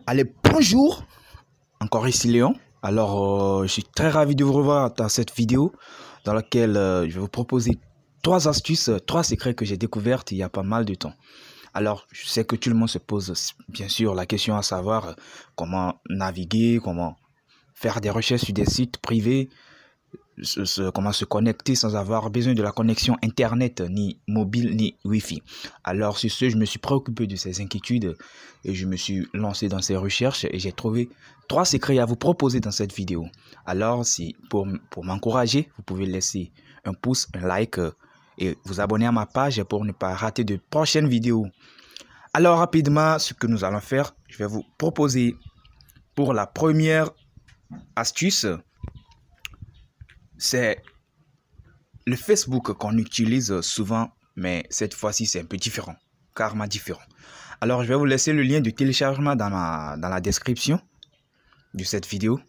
Allez, bonjour, encore ici Léon. Alors, je suis très ravi de vous revoir dans cette vidéo dans laquelle je vais vous proposer trois astuces, trois secrets que j'ai découvertes il y a pas mal de temps. Alors, je sais que tout le monde se pose bien sûr la question à savoir comment naviguer, comment faire des recherches sur des sites privés, comment se connecter sans avoir besoin de la connexion Internet, ni mobile, ni Wi-Fi. Alors, sur ce, je me suis préoccupé de ces inquiétudes et je me suis lancé dans ces recherches et j'ai trouvé trois secrets à vous proposer dans cette vidéo. Alors, si pour m'encourager, vous pouvez laisser un pouce, un like et vous abonner à ma page pour ne pas rater de prochaines vidéos. Alors, rapidement, ce que nous allons faire, je vais vous proposer pour la première astuce, c'est le Facebook qu'on utilise souvent, mais cette fois-ci, c'est un peu différent, carrément différent. Alors, je vais vous laisser le lien de téléchargement dans la description de cette vidéo.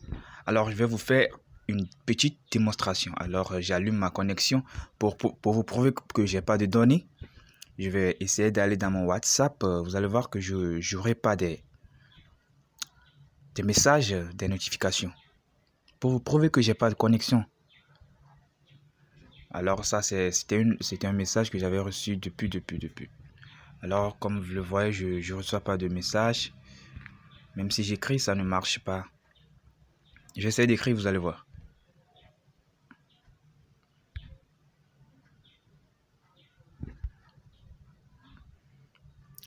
Alors, je vais vous faire une petite démonstration. Alors, j'allume ma connexion pour vous prouver que je n'ai pas de données. Je vais essayer d'aller dans mon WhatsApp. Vous allez voir que je n'aurai pas des messages, des notifications. Pour vous prouver que je n'ai pas de connexion. Alors ça, c'était un message que j'avais reçu depuis. Alors, comme vous le voyez, je ne reçois pas de message. Même si j'écris, ça ne marche pas. J'essaie d'écrire, vous allez voir.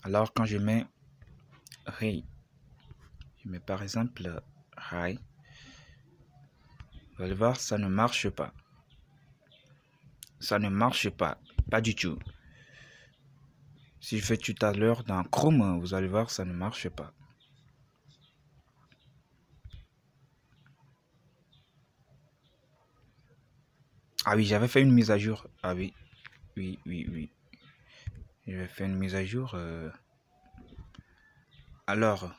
Alors, quand je mets hey, je mets par exemple hi, vous allez voir, ça ne marche pas. Ça ne marche pas. Pas du tout. Si je fais tout à l'heure dans Chrome, vous allez voir, ça ne marche pas. Ah oui, j'avais fait une mise à jour. Ah oui, oui. J'avais fait une mise à jour. Alors,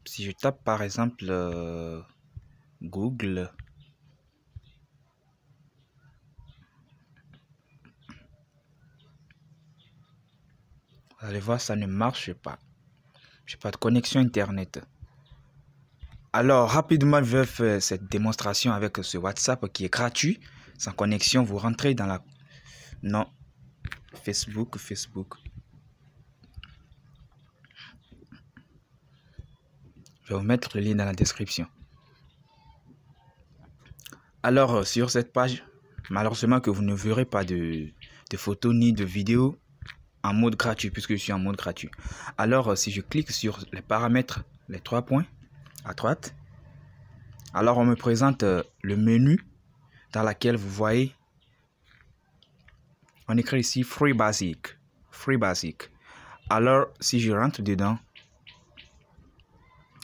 si je tape par exemple Google, vous allez voir, ça ne marche pas. Je n'ai pas de connexion Internet. Alors, rapidement, je vais faire cette démonstration avec ce WhatsApp qui est gratuit. Sans connexion, vous rentrez dans la... Non, Facebook. Je vais vous mettre le lien dans la description. Alors, sur cette page, malheureusement que vous ne verrez pas de photos ni de vidéos en mode gratuit, puisque je suis en mode gratuit. Alors, si je clique sur les paramètres, les trois points à droite, alors on me présente le menu dans lequel vous voyez, on écrit ici Free Basic. Alors, si je rentre dedans,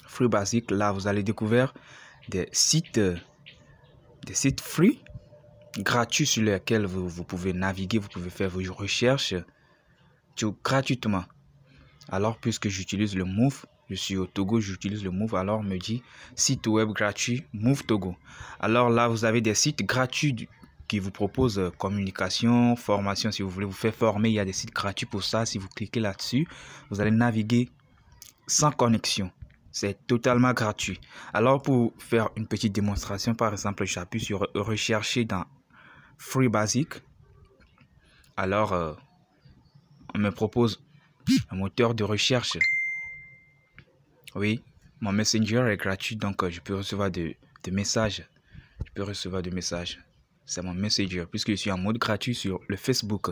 Free Basic, là, vous allez découvrir des sites free, gratuits sur lesquels vous pouvez naviguer, vous pouvez faire vos recherches tout gratuitement. Alors, puisque j'utilise le Move, je suis au Togo, j'utilise le Move, alors on me dit site web gratuit, Move Togo. Alors là, vous avez des sites gratuits qui vous proposent communication, formation. Si vous voulez vous faire former, il y a des sites gratuits pour ça. Si vous cliquez là-dessus, vous allez naviguer sans connexion. C'est totalement gratuit. Alors, pour faire une petite démonstration, par exemple, j'appuie sur rechercher dans Free Basic. Alors, on me propose un moteur de recherche. Oui, mon Messenger est gratuit, donc je peux recevoir des messages. C'est mon Messenger, puisque je suis en mode gratuit sur le Facebook.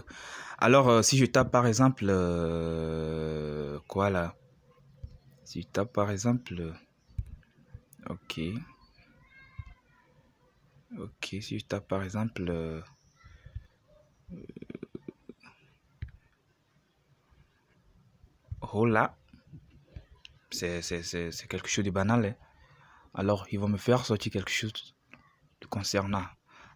Alors, si je tape par exemple... quoi là? Si je tape par exemple... ok, si je tape par exemple... hola. C'est quelque chose de banal. Hein? Alors, ils vont me faire sortir quelque chose de concernant.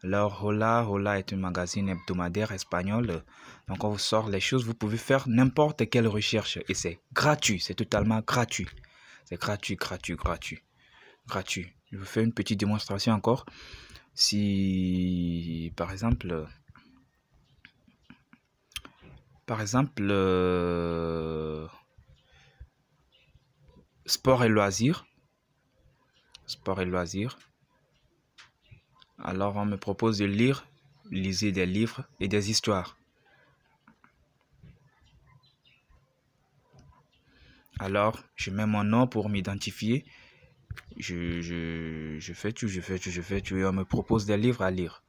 Alors, Hola est un magazine hebdomadaire espagnol. Donc, on vous sort les choses. Vous pouvez faire n'importe quelle recherche. Et c'est gratuit. C'est totalement gratuit. C'est gratuit. Je vous fais une petite démonstration encore. Si, par exemple, sport et loisirs. Sport et loisirs. Alors, on me propose de lire. Lisez des livres et des histoires. Alors, je mets mon nom pour m'identifier. Je fais tout. Et on me propose des livres à lire.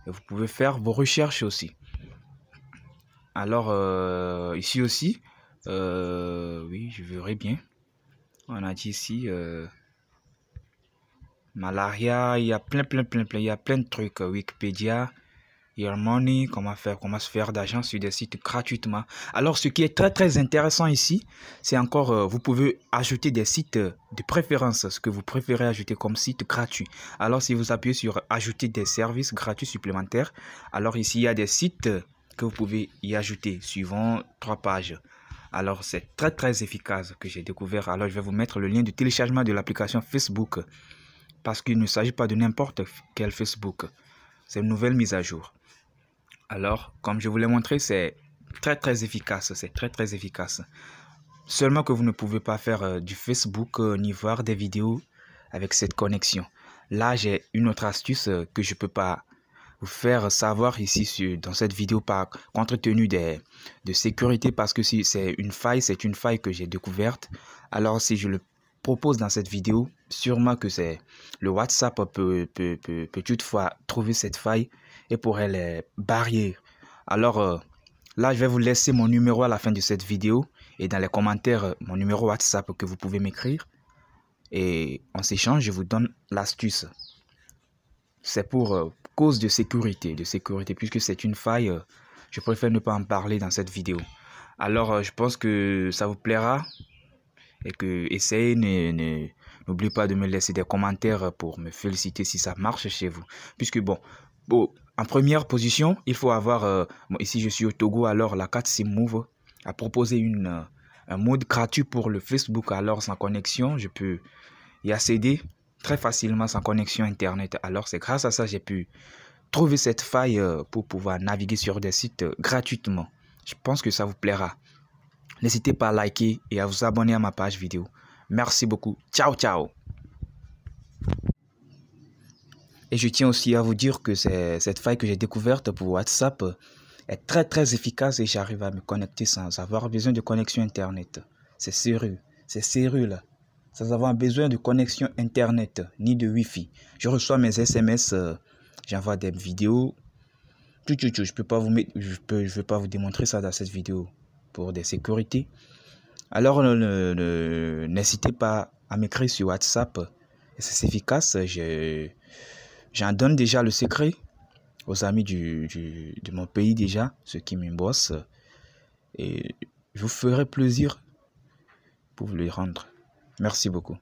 Et vous pouvez faire vos recherches aussi. Alors, ici aussi, oui, je verrai bien. On a dit ici, malaria, il y a plein. Il y a plein de trucs. Wikipédia, Your Money, comment se faire d'argent sur des sites gratuitement. Alors, ce qui est très intéressant ici, c'est encore, vous pouvez ajouter des sites de préférence, ce que vous préférez ajouter comme site gratuit. Alors, si vous appuyez sur ajouter des services gratuits supplémentaires, alors ici, il y a des sites que vous pouvez y ajouter suivant 3 pages. Alors, c'est très efficace que j'ai découvert. Alors, je vais vous mettre le lien de téléchargement de l'application Facebook parce qu'il ne s'agit pas de n'importe quel Facebook. C'est une nouvelle mise à jour. Alors, comme je vous l'ai montré, c'est très efficace. C'est très efficace. Seulement que vous ne pouvez pas faire du Facebook ni voir des vidéos avec cette connexion. Là, j'ai une autre astuce que je ne peux pas vous faire savoir ici dans cette vidéo par contre-tenue de sécurité parce que si c'est une faille que j'ai découverte. Alors, si je le propose dans cette vidéo, sûrement que c'est le WhatsApp peut toutefois trouver cette faille et pourrait les barrer. Alors, là, je vais vous laisser mon numéro à la fin de cette vidéo et dans les commentaires, mon numéro WhatsApp que vous pouvez m'écrire. Et en s'échange, je vous donne l'astuce. C'est pour cause de sécurité, puisque c'est une faille, je préfère ne pas en parler dans cette vidéo. Alors, je pense que ça vous plaira et que essayez, n'oubliez pas de me laisser des commentaires pour me féliciter si ça marche chez vous. Puisque bon, en première position, il faut avoir, ici je suis au Togo, alors la carte SIM Move a proposé un mode gratuit pour le Facebook. Alors sans connexion, je peux y accéder très facilement sans connexion internet. Alors c'est grâce à ça que j'ai pu trouver cette faille pour pouvoir naviguer sur des sites gratuitement. Je pense que ça vous plaira. N'hésitez pas à liker et à vous abonner à ma page vidéo. Merci beaucoup. Ciao. Et je tiens aussi à vous dire que cette faille que j'ai découverte pour WhatsApp est très efficace et j'arrive à me connecter sans avoir besoin de connexion internet. C'est sérieux là. Sans avoir besoin de connexion internet ni de Wi-Fi. Je reçois mes SMS, j'envoie des vidéos. Je peux pas vous mettre, je vais pas vous démontrer ça dans cette vidéo pour des sécurités. Alors n'hésitez pas à m'écrire sur WhatsApp. C'est efficace. J'en donne déjà le secret aux amis de mon pays déjà, ceux qui me bossent. Et je vous ferai plaisir pour vous les rendre. Merci beaucoup.